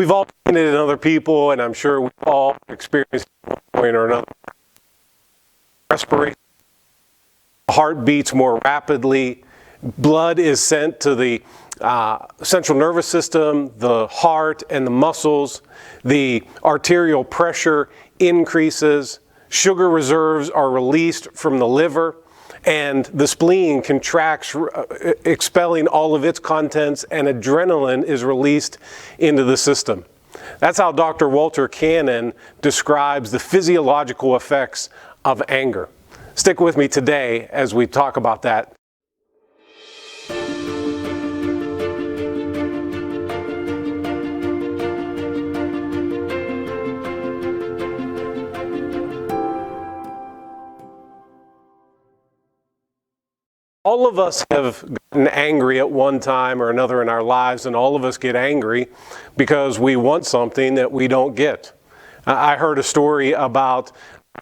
We've all seen it in other people, and I'm sure we've all experienced it at one point or another. Respiration, heart beats more rapidly, blood is sent to the central nervous system, the heart and the muscles, the arterial pressure increases, sugar reserves are released from the liver, and the spleen contracts, expelling all of its contents, and adrenaline is released into the system. That's how Dr. Walter Cannon describes the physiological effects of anger. Stick with me today as we talk about that. All of us have gotten angry at one time or another in our lives, and all of us get angry because we want something that we don't get. I heard a story about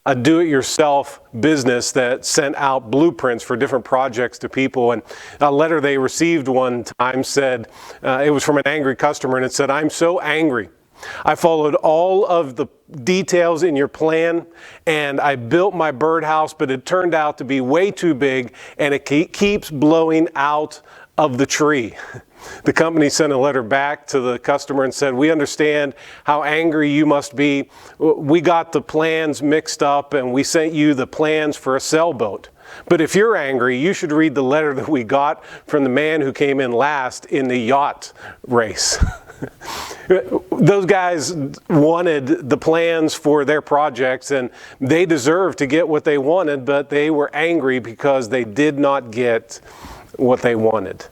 a do-it-yourself business that sent out blueprints for different projects to people, and a letter they received one time said, it was from an angry customer, and it said, "I'm so angry. I followed all of the details in your plan, and I built my birdhouse, but it turned out to be way too big, and it keeps blowing out of the tree." The company sent a letter back to the customer and said, "We understand how angry you must be. We got the plans mixed up, and we sent you the plans for a sailboat. But if you're angry, you should read the letter that we got from the man who came in last in the yacht race." Those guys wanted the plans for their projects, and they deserved to get what they wanted, but they were angry because they did not get what they wanted.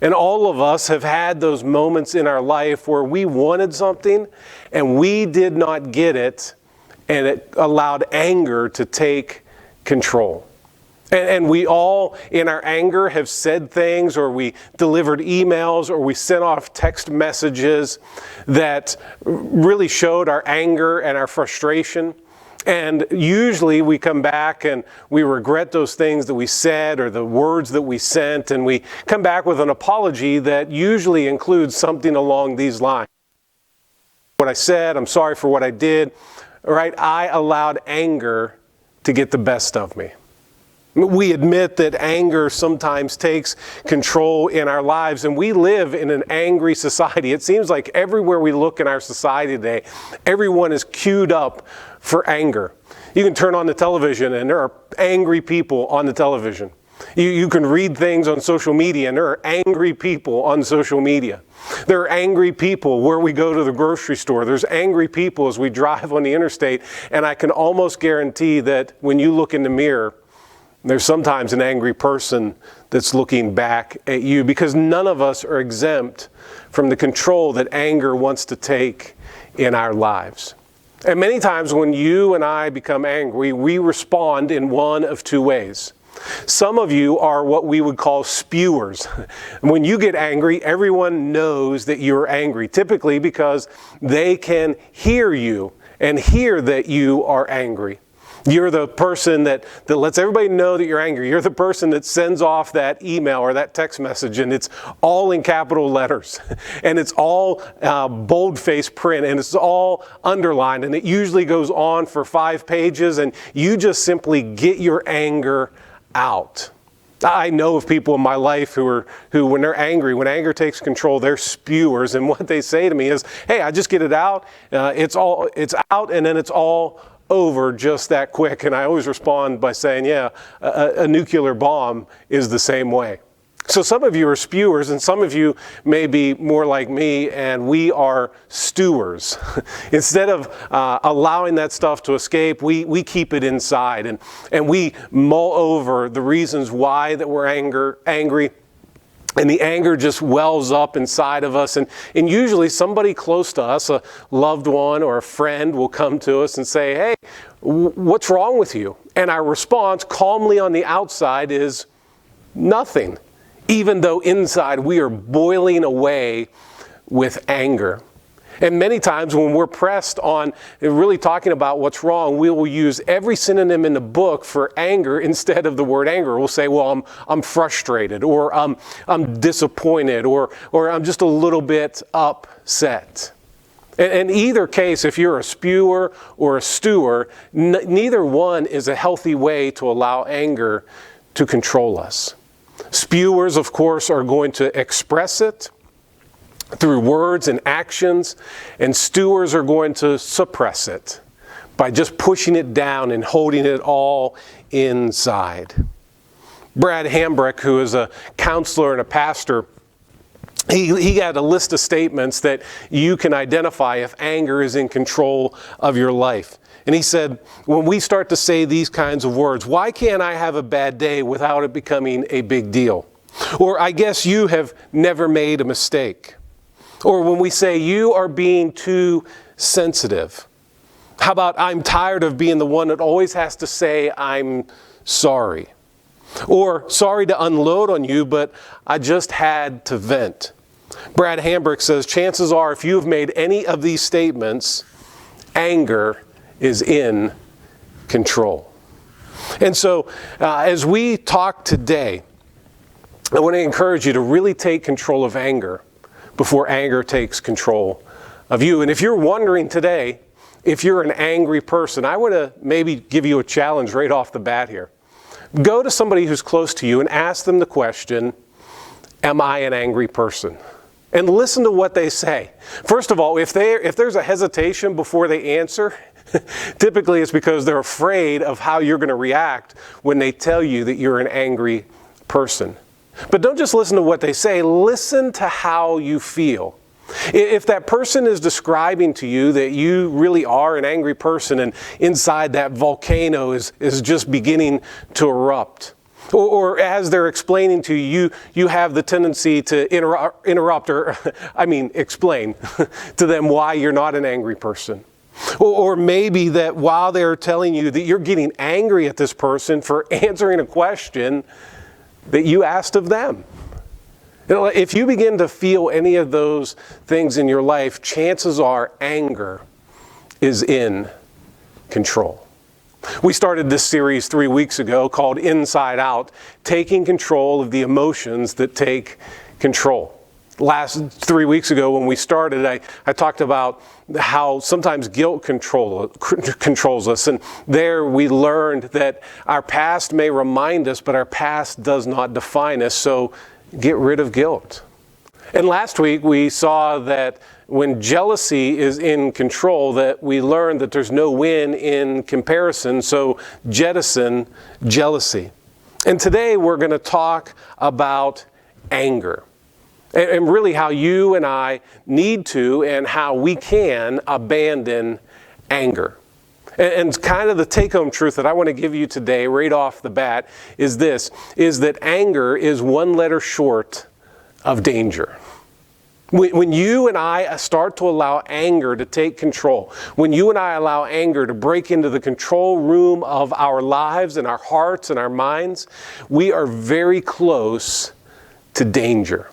And all of us have had those moments in our life where we wanted something and we did not get it, and it allowed anger to take control. And we all, in our anger, have said things, or we delivered emails, or we sent off text messages that really showed our anger and our frustration. And usually we come back and we regret those things that we said or the words that we sent, and we come back with an apology that usually includes something along these lines. What I said, I'm sorry for what I did, all right? I allowed anger to get the best of me. We admit that anger sometimes takes control in our lives, and we live in an angry society. It seems like everywhere we look in our society today, everyone is queued up for anger. You can turn on the television and there are angry people on the television. You can read things on social media and there are angry people on social media. There are angry people where we go to the grocery store. There's angry people as we drive on the interstate, and I can almost guarantee that when you look in the mirror, there's sometimes an angry person that's looking back at you, because none of us are exempt from the control that anger wants to take in our lives. And many times when you and I become angry, we respond in one of two ways. Some of you are what we would call spewers. When you get angry, everyone knows that you're angry, typically because they can hear you and hear that you are angry. You're the person that lets everybody know that you're angry. You're the person that sends off that email or that text message, and it's all in capital letters, and it's all boldface print, and it's all underlined, and it usually goes on for 5 pages, and you just simply get your anger out. I know of people in my life who when they're angry, when anger takes control, they're spewers, and what they say to me is, "Hey, I just get it out. It's out, and then it's all over just that quick." And I always respond by saying, yeah, a nuclear bomb is the same way. So some of you are spewers, and some of you may be more like me, and we are stewers. Instead of allowing that stuff to escape, we keep it inside, and we mull over the reasons why that we're angry. And the anger just wells up inside of us. And usually somebody close to us, a loved one or a friend, will come to us and say, "Hey, what's wrong with you?" And our response calmly on the outside is nothing, even though inside we are boiling away with anger. And many times when we're pressed on really talking about what's wrong, we will use every synonym in the book for anger instead of the word anger. We'll say, well, I'm frustrated, or I'm disappointed, or I'm just a little bit upset. In either case, if you're a spewer or a stewer, neither one is a healthy way to allow anger to control us. Spewers, of course, are going to express it through words and actions, and stewers are going to suppress it by just pushing it down and holding it all inside. Brad Hambrick, who is a counselor and a pastor, he had a list of statements that you can identify if anger is in control of your life. And he said, when we start to say these kinds of words, why can't I have a bad day without it becoming a big deal? Or I guess you have never made a mistake. Or when we say you are being too sensitive. How about I'm tired of being the one that always has to say I'm sorry. Or sorry to unload on you, but I just had to vent. Brad Hambrick says, chances are if you have made any of these statements, anger is in control. And so as we talk today, I want to encourage you to really take control of anger before anger takes control of you. And if you're wondering today, if you're an angry person, I want to maybe give you a challenge right off the bat here. Go to somebody who's close to you and ask them the question, am I an angry person? And listen to what they say. First of all, if there's a hesitation before they answer, typically it's because they're afraid of how you're going to react when they tell you that you're an angry person. But don't just listen to what they say, listen to how you feel. If that person is describing to you that you really are an angry person and inside that volcano is just beginning to erupt, or as they're explaining to you, you have the tendency to interrupt or, explain to them why you're not an angry person. Or maybe that while they're telling you that you're getting angry at this person for answering a question that you asked of them. If you begin to feel any of those things in your life, chances are anger is in control. We started this series 3 weeks ago called Inside Out, taking control of the emotions that take control. Last 3 weeks ago when we started, I talked about how sometimes guilt controls us. And there we learned that our past may remind us, but our past does not define us. So get rid of guilt. And last week we saw that when jealousy is in control, that we learned that there's no win in comparison. So jettison jealousy. And today we're going to talk about anger. And really how you and I need to and how we can abandon anger. And kind of the take-home truth that I want to give you today right off the bat is this, is that anger is one letter short of danger. When you and I start to allow anger to take control, when you and I allow anger to break into the control room of our lives and our hearts and our minds, we are very close to danger.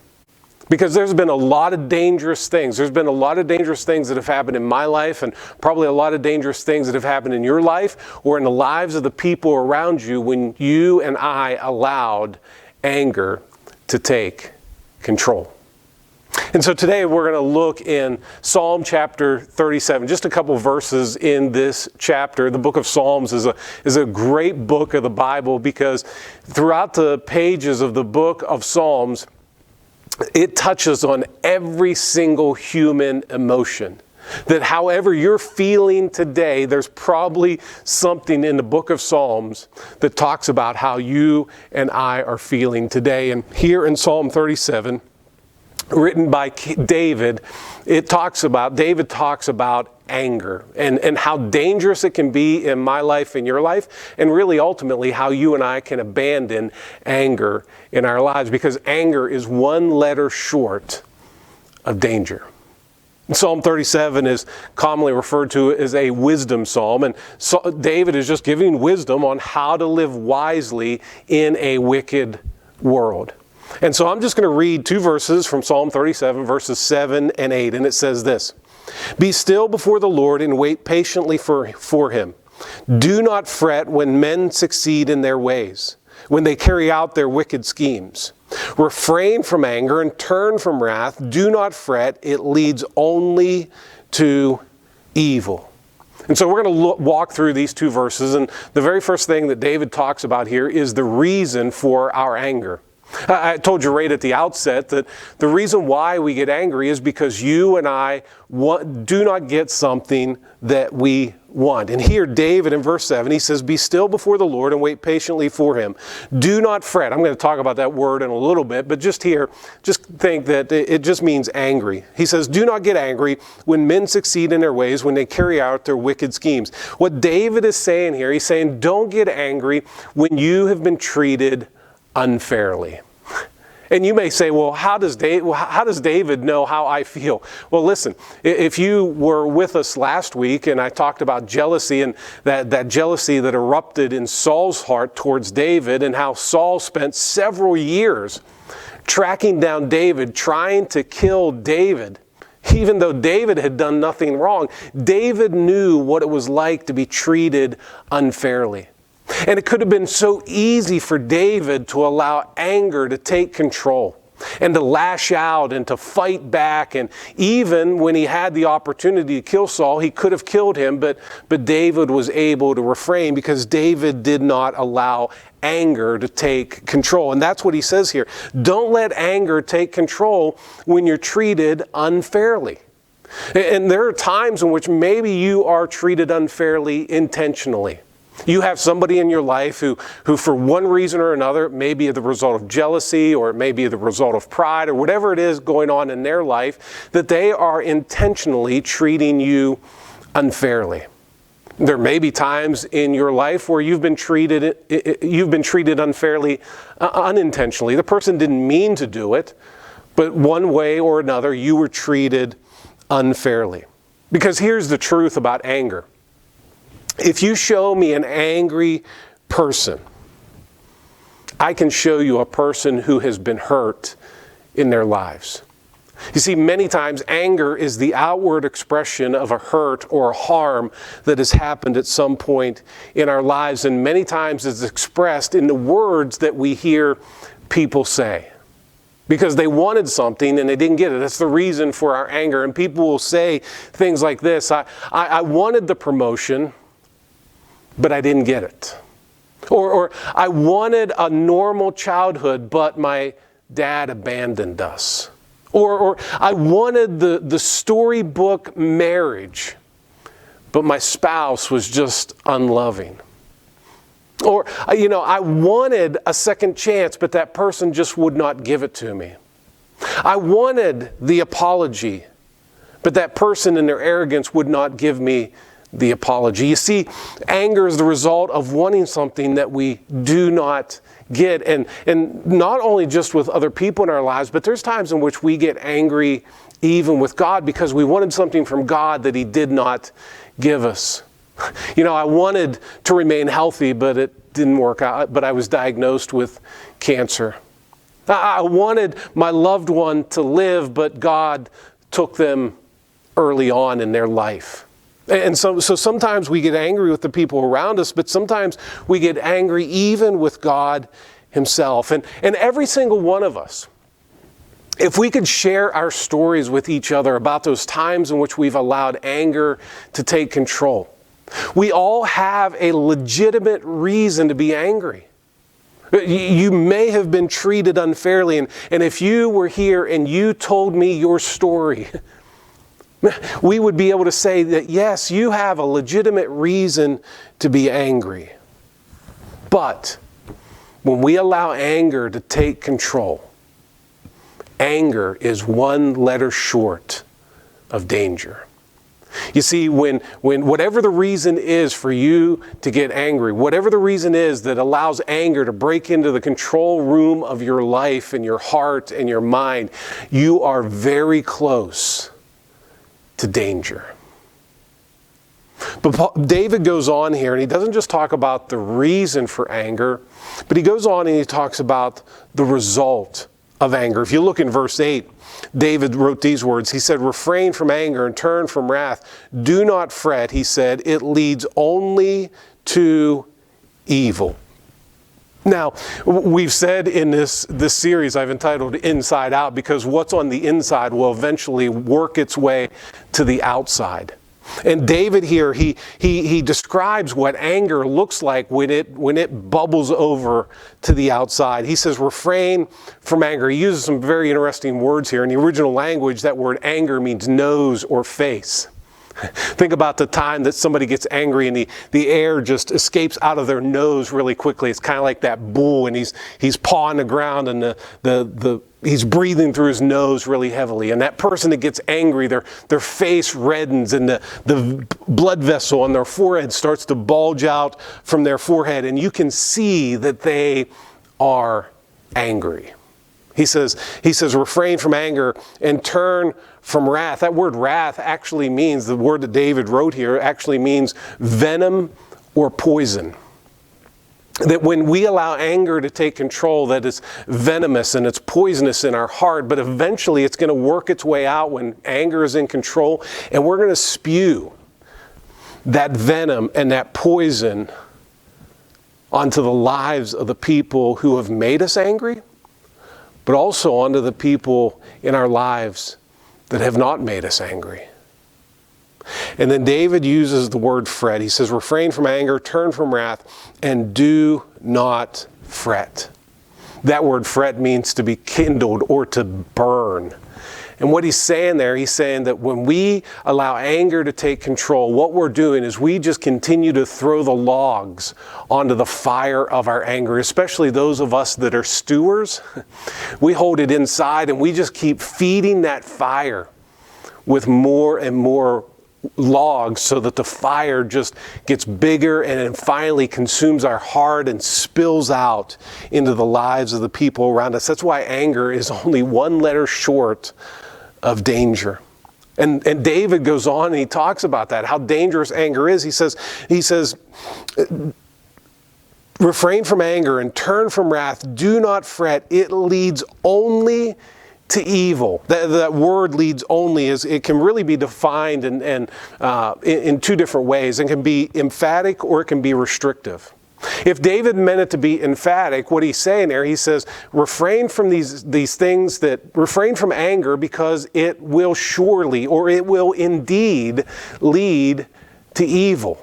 Because there's been a lot of dangerous things. There's been a lot of dangerous things that have happened in my life and probably a lot of dangerous things that have happened in your life or in the lives of the people around you when you and I allowed anger to take control. And so today we're going to look in Psalm chapter 37, just a couple verses in this chapter. The book of Psalms is a great book of the Bible because throughout the pages of the book of Psalms, it touches on every single human emotion. That however you're feeling today, there's probably something in the book of Psalms that talks about how you and I are feeling today. And here in Psalm 37, written by David, David talks about anger and how dangerous it can be in my life, in your life, and really ultimately how you and I can abandon anger in our lives, because anger is one letter short of danger. Psalm 37 is commonly referred to as a wisdom psalm, and so David is just giving wisdom on how to live wisely in a wicked world. And so I'm just going to read 2 verses from Psalm 37, verses 7 and 8, and it says this: "Be still before the Lord and wait patiently for Him. Do not fret when men succeed in their ways, when they carry out their wicked schemes. Refrain from anger and turn from wrath. Do not fret, it leads only to evil. And so we're going to walk through these two verses, and the very first thing that David talks about here is the reason for our anger. I told you right at the outset that the reason why we get angry is because you and I do not get something that we want. And here David in verse 7, he says, "Be still before the Lord and wait patiently for him. Do not fret." I'm going to talk about that word in a little bit, but just here, just think that it just means angry. He says, "Do not get angry when men succeed in their ways, when they carry out their wicked schemes." What David is saying here, he's saying, don't get angry when you have been treated unfairly. And you may say, well, how does David know how I feel? Well, listen, if you were with us last week and I talked about jealousy and that jealousy that erupted in Saul's heart towards David, and how Saul spent several years tracking down David, trying to kill David, even though David had done nothing wrong. David knew what it was like to be treated unfairly. And it could have been so easy for David to allow anger to take control and to lash out and to fight back. And even when he had the opportunity to kill Saul, he could have killed him, but David was able to refrain because David did not allow anger to take control. And that's what he says here. Don't let anger take control when you're treated unfairly. And there are times in which maybe you are treated unfairly intentionally. You have somebody in your life who for one reason or another, it may be the result of jealousy, or it may be the result of pride, or whatever it is going on in their life, that they are intentionally treating you unfairly. There may be times in your life where you've been treated unfairly unintentionally. The person didn't mean to do it, but one way or another, you were treated unfairly. Because here's the truth about anger. If you show me an angry person, I can show you a person who has been hurt in their lives. You see, many times anger is the outward expression of a hurt or a harm that has happened at some point in our lives, and many times it's expressed in the words that we hear people say. Because they wanted something and they didn't get it. That's the reason for our anger. And people will say things like this: I wanted the promotion, but I didn't get it. Or I wanted a normal childhood, but my dad abandoned us. Or I wanted the storybook marriage, but my spouse was just unloving. Or, I wanted a second chance, but that person just would not give it to me. I wanted the apology, but that person in their arrogance would not give me the apology. You see, anger is the result of wanting something that we do not get. And not only just with other people in our lives, but there's times in which we get angry even with God because we wanted something from God that He did not give us. I wanted to remain healthy, but it didn't work out. But I was diagnosed with cancer. I wanted my loved one to live, but God took them early on in their life. And so sometimes we get angry with the people around us, but sometimes we get angry even with God Himself. And every single one of us, if we could share our stories with each other about those times in which we've allowed anger to take control, we all have a legitimate reason to be angry. You may have been treated unfairly, and if you were here and you told me your story, we would be able to say that, yes, you have a legitimate reason to be angry. But when we allow anger to take control, anger is one letter short of danger. You see, when whatever the reason is for you to get angry, whatever the reason is that allows anger to break into the control room of your life and your heart and your mind, you are very close to danger. But David goes on here, and he doesn't just talk about the reason for anger, but he goes on and he talks about the result of anger. If you look in verse 8, David wrote these words. He said, "Refrain from anger and turn from wrath. Do not fret," he said, "it leads only to evil." Now, we've said in this series I've entitled Inside Out, because what's on the inside will eventually work its way to the outside. And David here, he describes what anger looks like when it bubbles over to the outside. He says, refrain from anger. He uses some very interesting words here. In the original language, that word anger means nose or face. Think about the time that somebody gets angry and the air just escapes out of their nose really quickly. It's kind of like that bull, and he's pawing the ground, and he's breathing through his nose really heavily. And that person that gets angry, their face reddens, and the blood vessel on their forehead starts to bulge out from their forehead, and you can see that they are angry. He says, refrain from anger and turn from wrath. That word wrath actually means, the word that David wrote here actually means venom or poison. That when we allow anger to take control, that it's venomous and it's poisonous in our heart, but eventually it's going to work its way out when anger is in control, and we're going to spew that venom and that poison onto the lives of the people who have made us angry, but also onto the people in our lives that have not made us angry. And then David uses the word fret. He says, refrain from anger, turn from wrath, and do not fret. That word fret means to be kindled or to burn. And what he's saying there, he's saying that when we allow anger to take control, what we're doing is we just continue to throw the logs onto the fire of our anger, especially those of us that are stewers. We hold it inside and we just keep feeding that fire with more and more logs so that the fire just gets bigger and it finally consumes our heart and spills out into the lives of the people around us. That's why anger is only one letter short of danger. And David goes on and he talks about that, how dangerous anger is. He says, refrain from anger and turn from wrath. Do not fret. It leads only to evil. That word leads only it can really be defined in two different ways. It can be emphatic or it can be restrictive. If David meant it to be emphatic, what he's saying there, he says, refrain from these things refrain from anger, because it will surely, or it will indeed lead to evil.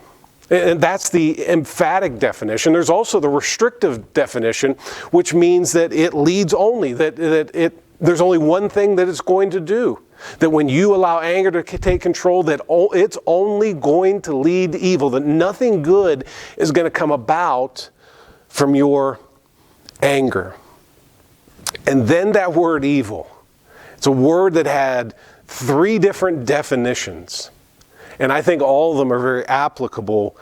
And that's the emphatic definition. There's also the restrictive definition, which means that it leads only, there's only one thing that it's going to do. That when you allow anger to take control, that it's only going to lead to evil. That nothing good is going to come about from your anger. And then that word evil. It's a word that had 3 different definitions. And I think all of them are very applicable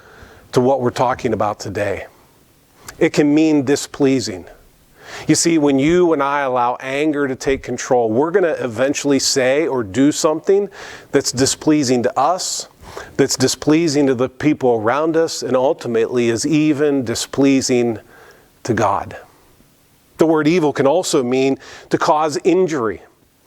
to what we're talking about today. It can mean displeasing. You see, when you and I allow anger to take control, we're going to eventually say or do something that's displeasing to us, that's displeasing to the people around us, and ultimately is even displeasing to God. The word evil can also mean to cause injury.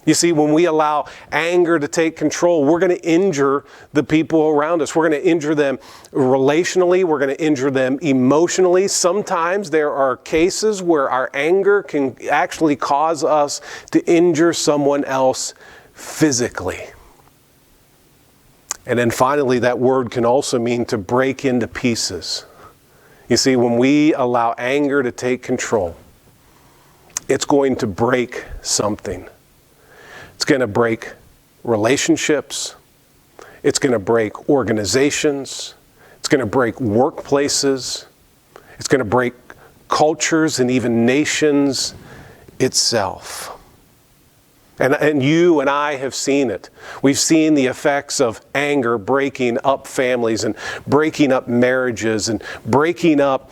You see, when we allow anger to take control, we're going to injure the people around us. We're going to injure them relationally. We're going to injure them emotionally. Sometimes there are cases where our anger can actually cause us to injure someone else physically. And then finally, that word can also mean to break into pieces. You see, when we allow anger to take control, it's going to break something. It's going to break relationships. It's going to break organizations. It's going to break workplaces. It's going to break cultures and even nations itself. And you and I have seen it. We've seen the effects of anger breaking up families and breaking up marriages and breaking up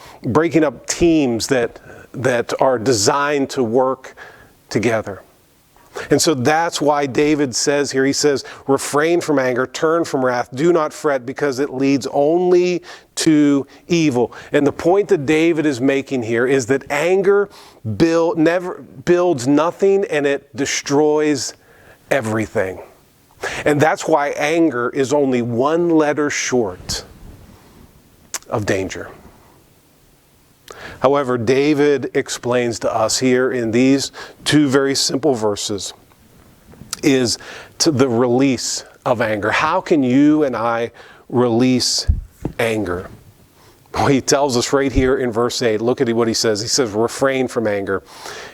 teams that are designed to work together. And so that's why David says here, he says, refrain from anger, turn from wrath, do not fret, because it leads only to evil. And the point that David is making here is that anger never builds nothing, and it destroys everything. And that's why anger is only one letter short of danger. However, David explains to us here in these two very simple verses is to the release of anger. How can you and I release anger? Well, he tells us right here in verse 8, look at what he says. He says, refrain from anger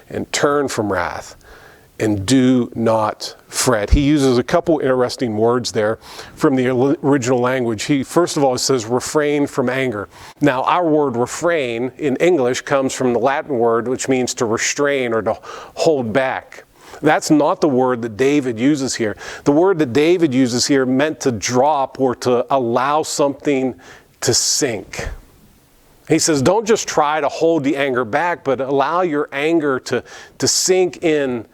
and turn from wrath and do not fret. He uses a couple interesting words there from the original language. He, first of all, says refrain from anger. Now, our word refrain in English comes from the Latin word, which means to restrain or to hold back. That's not the word that David uses here. The word that David uses here meant to drop or to allow something to sink. He says, don't just try to hold the anger back, but allow your anger to sink in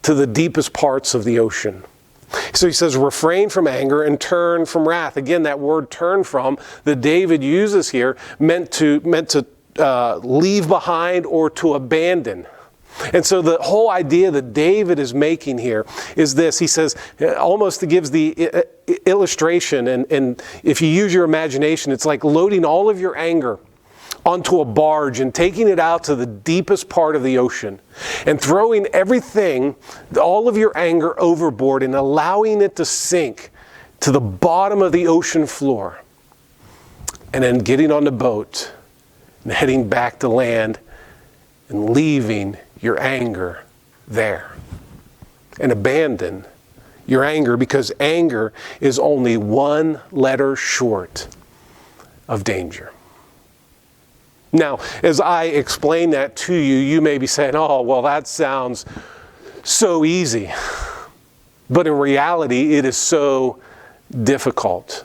to the deepest parts of the ocean. So he says, refrain from anger and turn from wrath. Again, that word turn from that David uses here meant to leave behind or to abandon. And so the whole idea that David is making here is this. He says, almost gives the illustration, and if you use your imagination, it's like loading all of your anger onto a barge and taking it out to the deepest part of the ocean and throwing everything, all of your anger overboard and allowing it to sink to the bottom of the ocean floor, and then getting on the boat and heading back to land and leaving your anger there and abandon your anger, because anger is only one letter short of danger. Now, as I explain that to you, you may be saying, oh, well, that sounds so easy. But in reality, it is so difficult.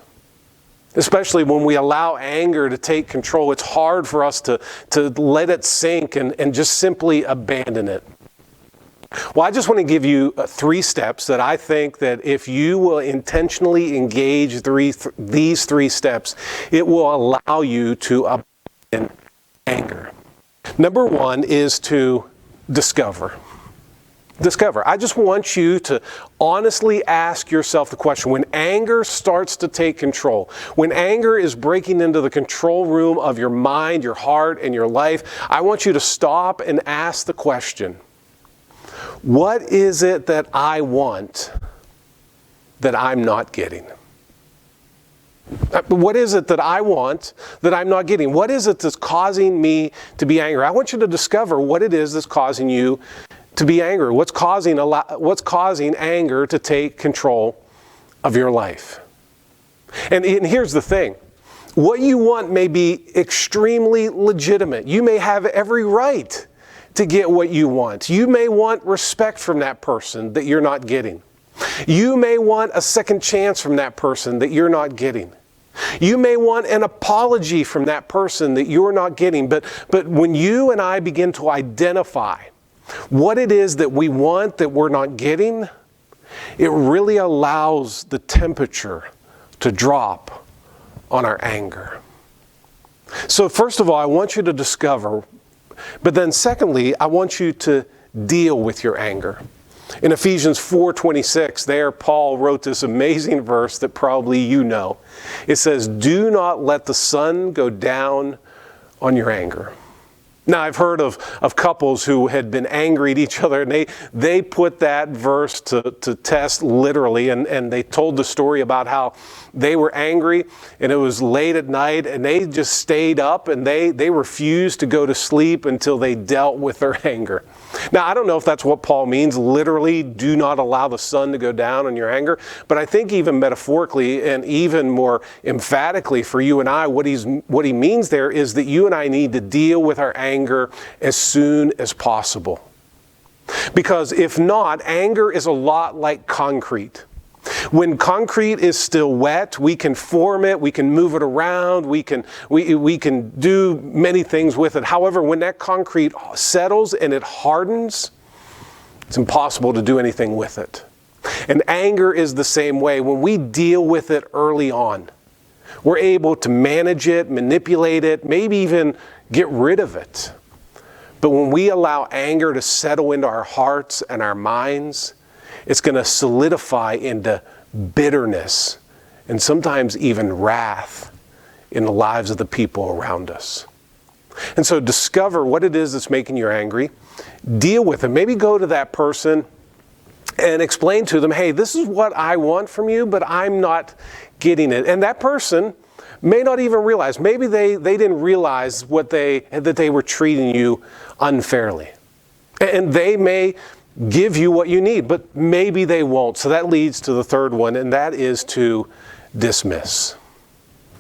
Especially when we allow anger to take control. It's hard for us to let it sink and just simply abandon it. Well, I just want to give you 3 steps that I think that if you will intentionally engage these 3 steps, it will allow you to abandon anger. Number 1 is to discover. Discover. I just want you to honestly ask yourself the question, when anger starts to take control, when anger is breaking into the control room of your mind, your heart, and your life, I want you to stop and ask the question, what is it that I want that I'm not getting? What is it that I want that I'm not getting? What is it that's causing me to be angry? I want you to discover what it is that's causing you to be angry. What's causing anger to take control of your life? And here's the thing. What you want may be extremely legitimate. You may have every right to get what you want. You may want respect from that person that you're not getting. You may want a second chance from that person that you're not getting. You may want an apology from that person that you're not getting. But when you and I begin to identify what it is that we want that we're not getting, it really allows the temperature to drop on our anger. So first of all, I want you to discover, but then secondly, I want you to deal with your anger. In Ephesians 4:26, there Paul wrote this amazing verse that probably you know. It says, do not let the sun go down on your anger. Now, I've heard of couples who had been angry at each other, and they put that verse to test literally, and they told the story about how they were angry, and it was late at night, and they just stayed up, and they refused to go to sleep until they dealt with their anger. Now, I don't know if that's what Paul means, literally, do not allow the sun to go down on your anger, but I think even metaphorically and even more emphatically for you and I, what he means there is that you and I need to deal with our anger as soon as possible. Because if not, anger is a lot like concrete. When concrete is still wet, we can form it, we can move it around, we can do many things with it. However, when that concrete settles and it hardens, it's impossible to do anything with it. And anger is the same way. When we deal with it early on, we're able to manage it, manipulate it, maybe even get rid of it. But when we allow anger to settle into our hearts and our minds, it's going to solidify into bitterness and sometimes even wrath in the lives of the people around us. And so discover what it is that's making you angry. Deal with it. Maybe go to that person and explain to them, hey, this is what I want from you, but I'm not getting it. And that person may not even realize. Maybe they didn't realize that they were treating you unfairly. And they may give you what you need, but maybe they won't. So that leads to the third one, and that is to dismiss.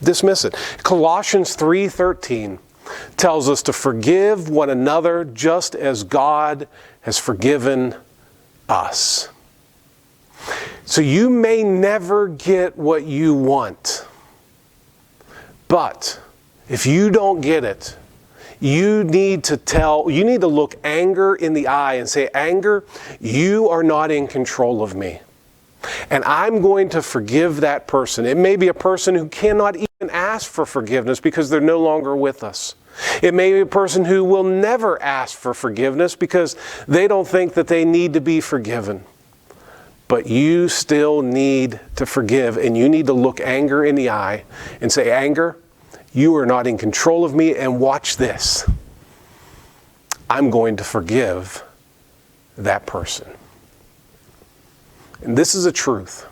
Dismiss it. Colossians 3:13 tells us to forgive one another just as God has forgiven us. So you may never get what you want, but if you don't get it, you need to look anger in the eye and say, anger, you are not in control of me. And I'm going to forgive that person. It may be a person who cannot even ask for forgiveness because they're no longer with us. It may be a person who will never ask for forgiveness because they don't think that they need to be forgiven. But you still need to forgive, and you need to look anger in the eye and say, anger, you are not in control of me, and watch this. I'm going to forgive that person. And this is a truth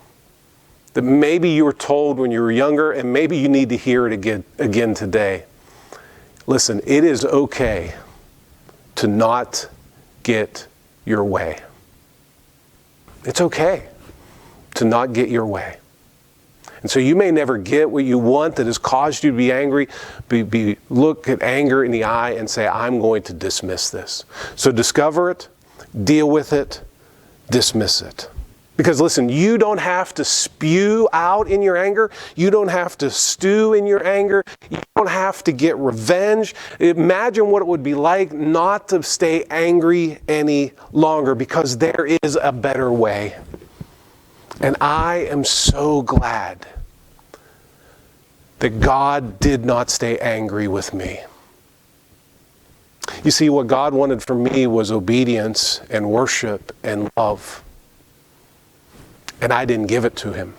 that maybe you were told when you were younger, and maybe you need to hear it again today. Listen, it is okay to not get your way. It's okay to not get your way. And so you may never get what you want that has caused you to be angry. Look at anger in the eye and say, I'm going to dismiss this. So discover it, deal with it, dismiss it. Because listen, you don't have to spew out in your anger. You don't have to stew in your anger. You don't have to get revenge. Imagine what it would be like not to stay angry any longer, because there is a better way. And I am so glad that God did not stay angry with me. You see, what God wanted from me was obedience and worship and love. And I didn't give it to him.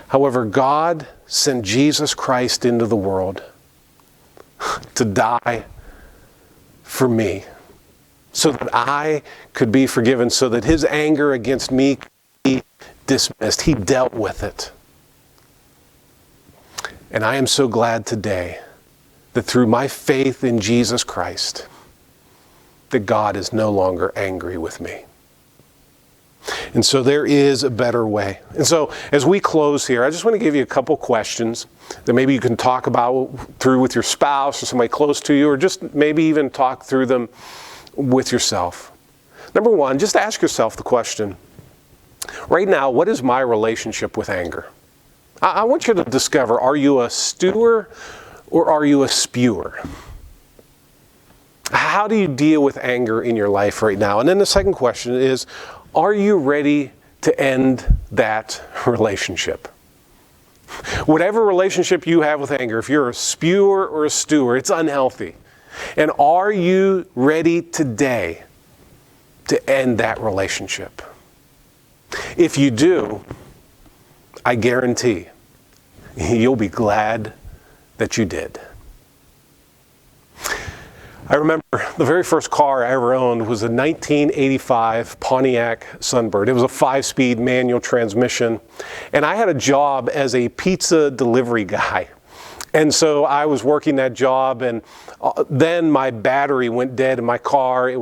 However, God sent Jesus Christ into the world to die for me so that I could be forgiven, so that his anger against me could be dismissed. He dealt with it. And I am so glad today that through my faith in Jesus Christ, that God is no longer angry with me. And so there is a better way. And so as we close here, I just want to give you a couple questions that maybe you can talk about through with your spouse or somebody close to you, or just maybe even talk through them with yourself. Number one, just ask yourself the question, right now, what is my relationship with anger? I want you to discover, are you a stewer or are you a spewer? How do you deal with anger in your life right now? And then the second question is, are you ready to end that relationship? Whatever relationship you have with anger, if you're a spewer or a stewer, it's unhealthy. And are you ready today to end that relationship? If you do, I guarantee you'll be glad that you did. I remember the very first car I ever owned was a 1985 Pontiac Sunbird. It was a 5-speed manual transmission, and I had a job as a pizza delivery guy. And so I was working that job, and then my battery went dead in my car. It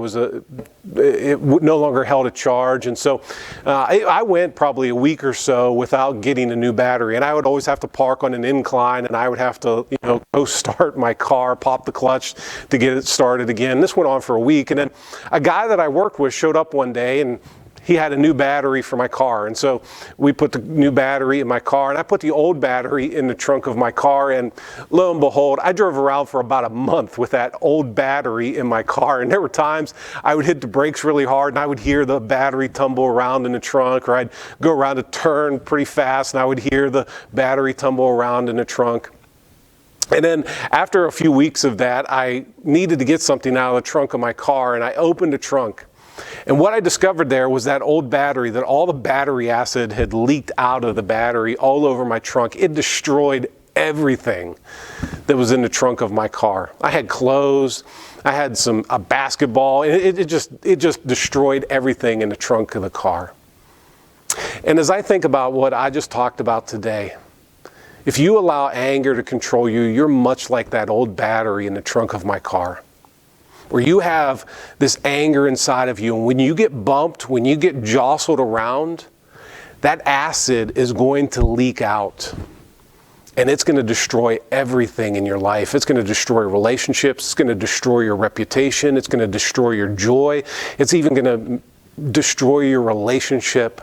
no longer held a charge, and so I went probably a week or so without getting a new battery. And I would always have to park on an incline, and I would have to, go start my car, pop the clutch to get it started again. This went on for a week, and then a guy that I worked with showed up one day, and he had a new battery for my car. And so we put the new battery in my car, and I put the old battery in the trunk of my car, and lo and behold, I drove around for about a month with that old battery in my car. And there were times I would hit the brakes really hard, and I would hear the battery tumble around in the trunk, or I'd go around a turn pretty fast, and I would hear the battery tumble around in the trunk. And then after a few weeks of that, I needed to get something out of the trunk of my car, and I opened the trunk. And what I discovered there was that old battery, that all the battery acid had leaked out of the battery all over my trunk. It destroyed everything that was in the trunk of my car. I had clothes, I had a basketball, and it just destroyed everything in the trunk of the car. And as I think about what I just talked about today, if you allow anger to control you, you're much like that old battery in the trunk of my car, where you have this anger inside of you. And when you get bumped, when you get jostled around, that acid is going to leak out. And it's going to destroy everything in your life. It's going to destroy relationships. It's going to destroy your reputation. It's going to destroy your joy. It's even going to destroy your relationship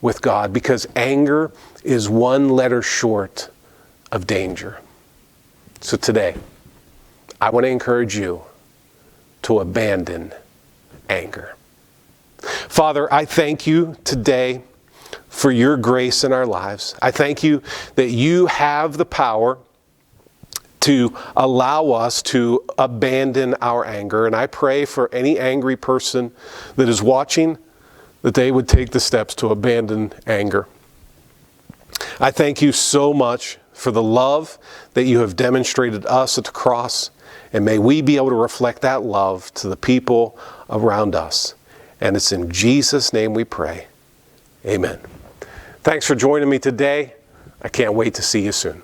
with God, because anger is one letter short of danger. So today, I want to encourage you to abandon anger. Father, I thank you today for your grace in our lives. I thank you that you have the power to allow us to abandon our anger. And I pray for any angry person that is watching, that they would take the steps to abandon anger. I thank you so much for the love that you have demonstrated us at the cross, and may we be able to reflect that love to the people around us. And it's in Jesus' name we pray. Amen. Thanks for joining me today. I can't wait to see you soon.